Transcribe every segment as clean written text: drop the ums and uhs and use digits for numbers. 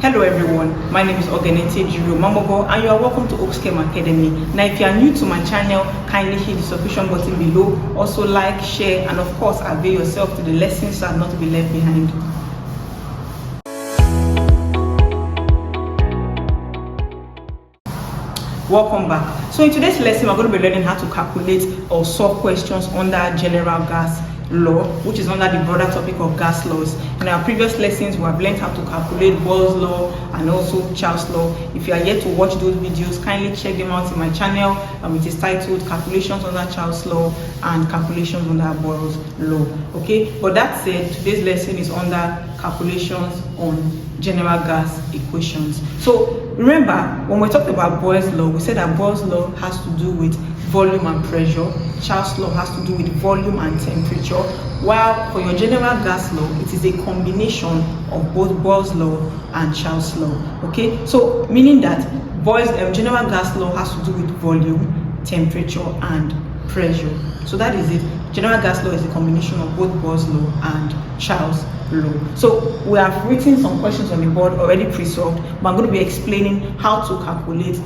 Hello everyone, my name is Ogenete Jiro Mamogo and you are welcome to Oakscam Academy. Now if you are new to my channel, kindly hit the subscription button below. Also like, share and of course avail yourself to the lessons so as not to be left behind. Welcome back. So in today's lesson, we're going to be learning how to calculate or solve questions under general gas law, which is under the broader topic of gas laws. In our previous lessons, we have learned how to calculate Boyle's law and also Charles' law. If you are yet to watch those videos, kindly check them out in my channel. It is titled Calculations under Charles' law and Calculations under Boyle's law. Okay, but that said, today's lesson is under calculations on general gas equations. So remember, when we talked about Boyle's law, we said that Boyle's law has to do with volume and pressure. Charles' law has to do with volume and temperature, while for your general gas law, it is a combination of both Boyle's law and Charles' law. Okay, so meaning that Boyle's general gas law has to do with volume, temperature, and pressure. So that is it. General gas law is a combination of both Boyle's law and Charles' law. So we have written some questions on the board already pre-solved, but I'm going to be explaining how to calculate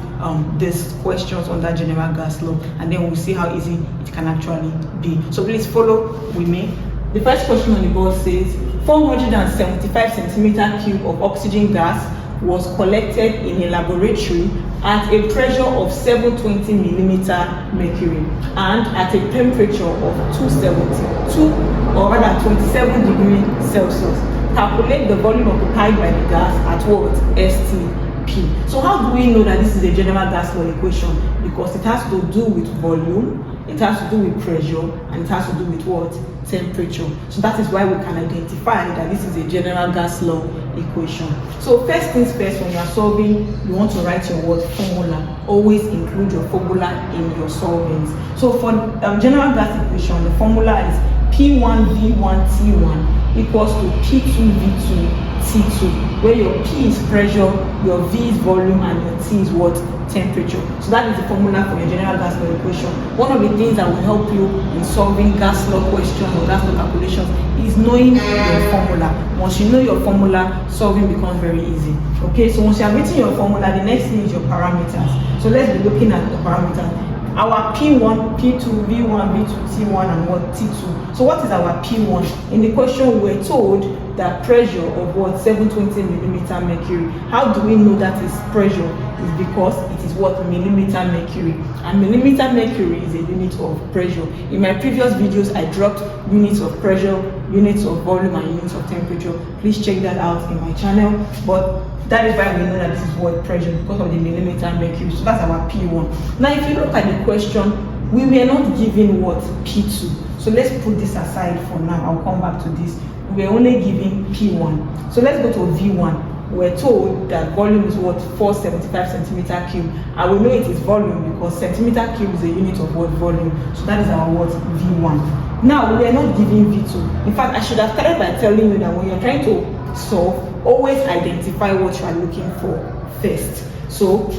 these questions under general gas law, and then we'll see how easy it can actually be. So please follow with me. The first question on the board says 475 centimeter cube of oxygen gas was collected in a laboratory at a pressure of 720 millimeter mercury and at a temperature of 272 or rather 27 degrees Celsius. Calculate the volume occupied by the gas at what? STP. So how do we know that this is a general gas law equation? Because it has to do with volume, it has to do with pressure, and it has to do with what? Temperature. So that is why we can identify that this is a general gas law equation. So first things first, when you are solving, you want to write your word formula. Always include your formula in your solvings. So for general gas equation, the formula is P1V1T1 equals to P2V2T2, where your P is pressure, your V is volume, and your T is what? Temperature. So that is the formula for your general gas law equation. One of the things that will help you in solving gas law questions or gas law calculations is knowing your formula. Once you know your formula, solving becomes very easy. Okay, so once you have written your formula, the next thing is your parameters. So let's be looking at the parameters. Our P1, P2, V1, V2, T1, and what? T2. So what is our P1? In the question, we're told that pressure of what? 720 millimeter mercury. How do we know that is pressure? It's because it is what? Millimeter mercury. And millimeter mercury is a unit of pressure. In my previous videos, I dropped units of pressure, units of volume, and units of temperature. Please check that out in my channel. But that is why we know that this is what? Pressure, because of the millimeter mercury. So that's our P1. Now if you look at the question, we were not given what? P2. So let's put this aside for now. I'll come back to this. We were only given P1. So let's go to V1. We're told that volume is what? 475 centimeter cube. And we know it is volume because centimeter cube is a unit of what? Volume. So that is our what? V1. Now we are not given V2. In fact, I should have started by telling you that when you're trying to solve, always identify what you are looking for first. So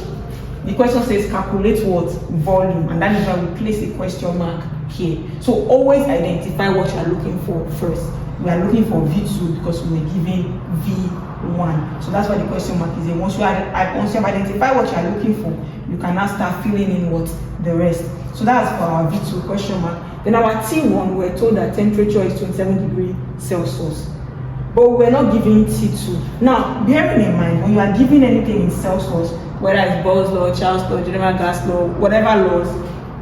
the question says calculate what? Volume, and that is why we place a question mark here. So always identify what you are looking for first. We are looking for V2 because we were given V1. So that's why the question mark is here. Once you have identified what you are looking for, you can now start filling in what? The rest. So that's for our V2 question mark. Then our T1, we're told that temperature is 27 degrees Celsius. But we're not giving T2. Now, bearing in mind, when you are giving anything in Celsius, whether it's Boyle's law, Charles' law, general gas law, whatever laws,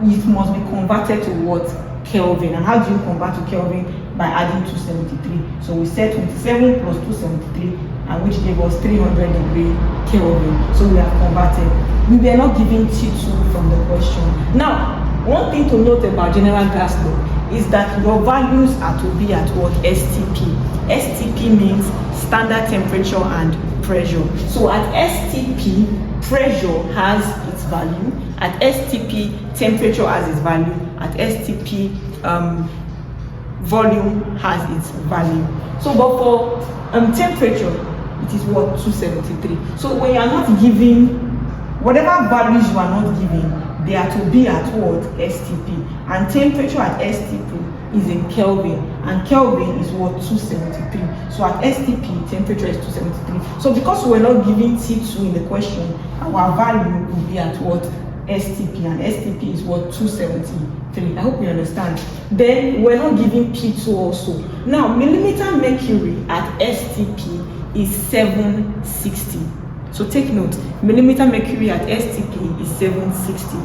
it must be converted to what? Kelvin. And how do you convert to Kelvin? By adding 273. So we said 27 plus 273, and which gave us 300 degree Kelvin. So we have converted. We were not giving T2 from the question. Now, one thing to note about general gas law is that your values are to be at what? STP. STP means standard temperature and pressure. So at STP, pressure has its value. At STP, temperature has its value. At STP, volume has its value. So but for temperature, it is what? 273. So when you are not giving whatever values you are not giving, they are to be at what? STP. And temperature at STP is in Kelvin, and Kelvin is what, 273. So at STP, temperature is 273. So because we're not giving T2 in the question, our value will be at what, STP, and STP is what, 273. I hope you understand. Then we're not giving P2 also. Now millimeter mercury at STP is 760. So take note, millimeter mercury at STP is 760.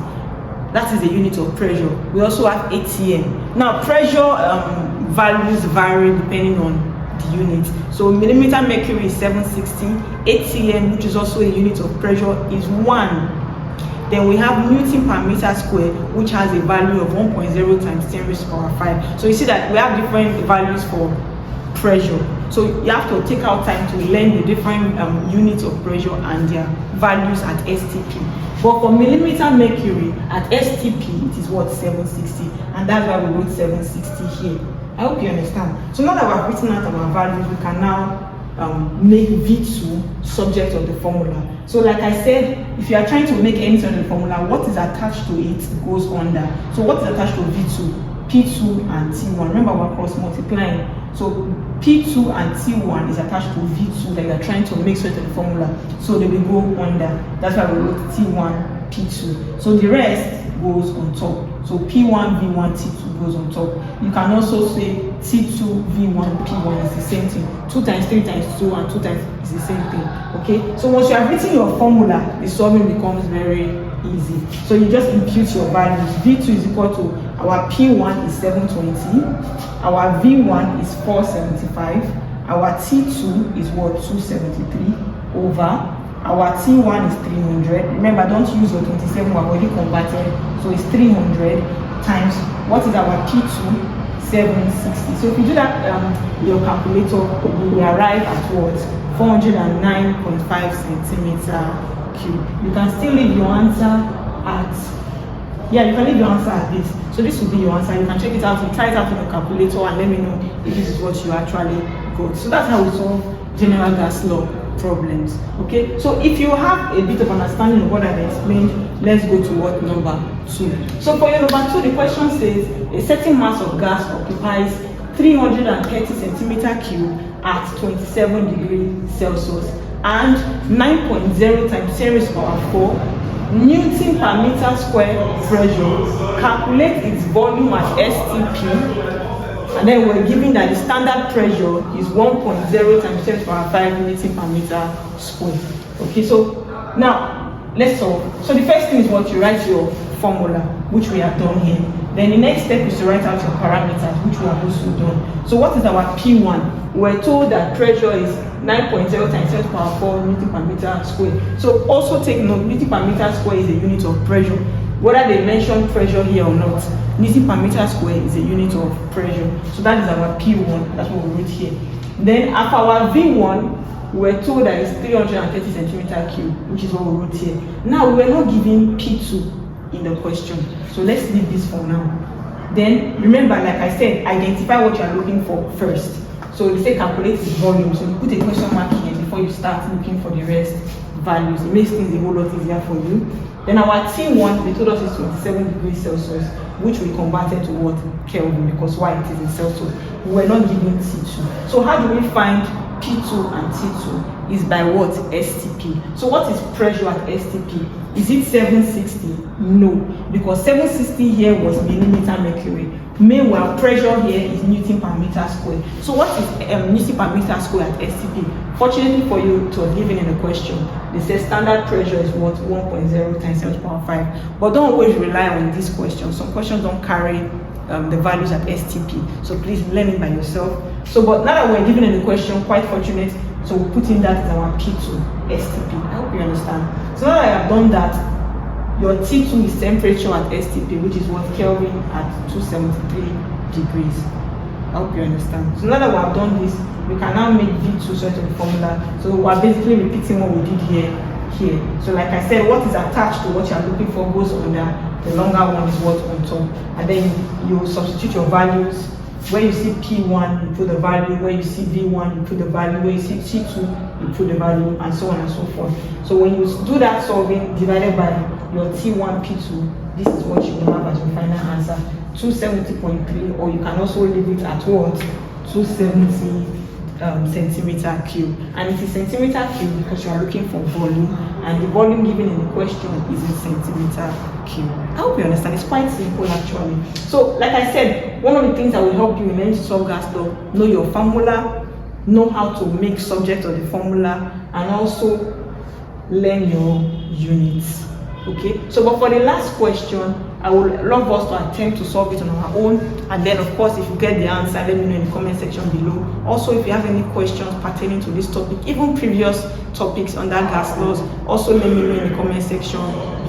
That is the unit of pressure. We also have ATM. Now pressure values vary depending on the unit. So millimeter mercury is 760. ATM, which is also a unit of pressure, is 1. Then we have Newton per meter square, which has a value of 1.0 times 10 raised to the power 5. So you see that we have different values for pressure. So you have to take out time to learn the different units of pressure and their values at STP. But for millimeter mercury at STP, it is what, 760, and that's why we wrote 760 here. I hope you understand. So now that we have written out our values, we can now make V2 subject of the formula. So like I said, if you are trying to make any sort of formula, what is attached to it goes under. So what is attached to V2? P2 and T1. Remember, we're cross multiplying. So P2 and T1 is attached to V2 that you are trying to make sort of the formula. So they will go under. That's why we wrote T1, P2. So the rest goes on top. So P1, V1, T2 goes on top. You can also say T2, V1, P1 is the same thing. 2 times 3 times 2 and 2 times is the same thing. Okay? So once you have written your formula, the solving becomes very easy. So you just impute your values. V2 is equal to, our P1 is 720, our V1 is 475, our T2 is what, 273 over, our T1 is 300. Remember, don't use your 27, we've already converted, so it's 300 times, what is our P2? 760. So if you do that your calculator, you will arrive at what, 409.5 centimeter cube. You can still leave your answer at, you can leave your answer at this. So this will be your answer. You can check it out, you try it out on your calculator and let me know if this is what you actually got. So that's how we solve general gas law problems. Okay, so if you have a bit of understanding of what I've explained, let's go to what, number 2. So for your number 2, the question says a certain mass of gas occupies 330 centimeter cube at 27 degrees Celsius and 9.0 times 10 raised to the power 4 Newton per meter square pressure. Calculate its volume at STP, and then we're given that the standard pressure is 1.0 times 10 to the power 5 Newton per meter square. Okay, so now let's solve. So the first thing is what, you write your formula, which we have done here. Then the next step is to write out your parameters, which we have also done. So what is our P1? We're told that pressure is 9.0 times 10 to the power 4 Newton per meter square. So also take note, Newton per meter square is a unit of pressure. Whether they mention pressure here or not, Newton per meter square is a unit of pressure. So that is our P1, that's what we wrote here. Then at our V1, we're told that it's 330 centimeter cube, which is what we wrote here. Now we're not giving P2 in the question, so let's leave this for now. Then remember, like I said, identify what you are looking for first. So you say calculate the volume, so you put a question mark here before you start looking for the rest values. It makes things a whole lot easier for you. Then our T1, they told us is 27 degrees Celsius, which we converted to what, Kelvin, because why, it is in Celsius. We're not giving T2. So how do we find P2 and T2? Is by what? STP. So what is pressure at STP? Is it 760? No, because 760 here was millimeter mercury. Meanwhile, pressure here is Newton per meter square. So what is Newton per meter square at STP? Fortunately for you, it was given in the question. They say standard pressure is what, 1.0 times 10 to the power 5. But don't always rely on this question. Some questions don't carry the values at STP. So please learn it by yourself. So, but now that we're given in the question, quite fortunate, so we'll put in that as our P2, STP. I hope you understand. So now that I have done that, your T2 is temperature at STP, which is what, Kelvin at 273 degrees. I hope you understand. So now that we have done this, we can now make V2 sort of the formula. So we're basically repeating what we did here. So like I said, what is attached to what you are looking for goes under. The longer one is what on top. And then you substitute your values. Where you see P1, you put the value. Where you see V1, you put the value. Where you see T2, you put the value, and so on and so forth. So when you do that solving divided by your T1, P2, this is what you will have as your final answer. 270.3, or you can also leave it at what? 270 centimeter cube. And it is centimeter cube because you are looking for volume, and the volume given in the question is in centimeter cube. I hope you understand. It's quite simple actually. So like I said, one of the things that will help you in learning to solve gas law: know your formula, know how to make subject of the formula, and also learn your units. Okay, so but for the last question, I would love us to attempt to solve it on our own, and then of course if you get the answer, let me know in the comment section below. Also, if you have any questions pertaining to this topic, even previous topics under gas laws, also let me know in the comment section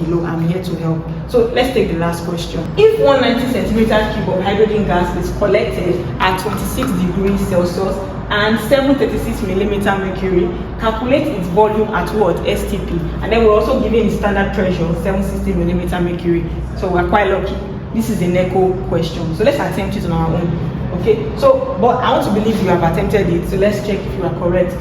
below. I'm here to help. So let's take the last question. If 190 centimeter cube of hydrogen gas is collected at 26 degrees Celsius and 736 millimeter mercury, calculate its volume at what? STP. And then we're also given the standard pressure, 760 millimeter mercury. So we're quite lucky. This is a NECO question. So let's attempt it on our own. Okay, so but I want to believe you have attempted it. So let's check if you are correct.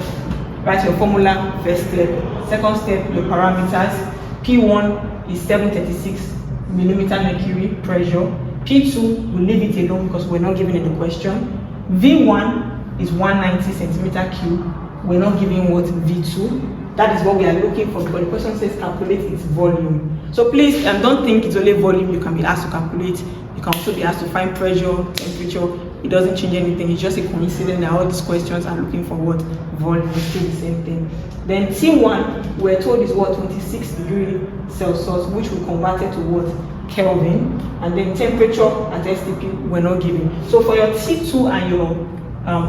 Write your formula, first step. Second step, your parameters. P1 is 736 millimeter mercury pressure. P2, we'll leave it alone because we're not given in the question. V1 is 190 centimeter cube. We're not giving what? V2. That is what we are looking for, because the question says calculate its volume. So please don't think it's only volume you can be asked to calculate. You can also be asked to find pressure, temperature. It doesn't change anything. It's just a coincidence that all these questions are looking for what? Volume. It's still the same thing. Then T1, we're told is what? 26 degrees Celsius, which we converted to what? Kelvin. And then temperature at STP we're not giving. So for your T2 and your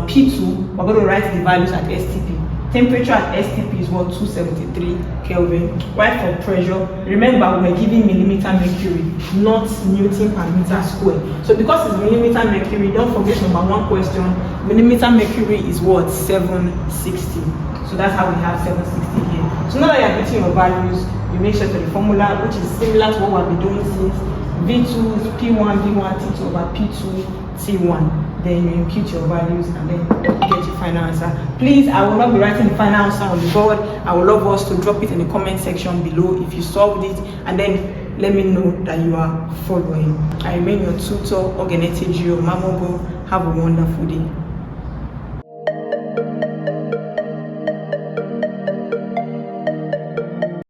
P2, we're going to write the values at STP. Temperature at STP is what? 273 Kelvin. While for pressure, remember we're giving millimeter mercury, not Newton per meter square. So because it's millimeter mercury, don't forget number one question, millimeter mercury is what? 760. So that's how we have 760 here. So now that you are getting your values, you make sure to the formula, which is similar to what we've been doing since. V2 is P1, V1, T2 over P2, T1. Then you impute your values and then you get your final answer. Please, I will not be writing the final answer on the board. I would love us to drop it in the comment section below if you solved it, and then let me know that you are following. I remain your tutor, Ogenetejio Mamogo. Have a wonderful day.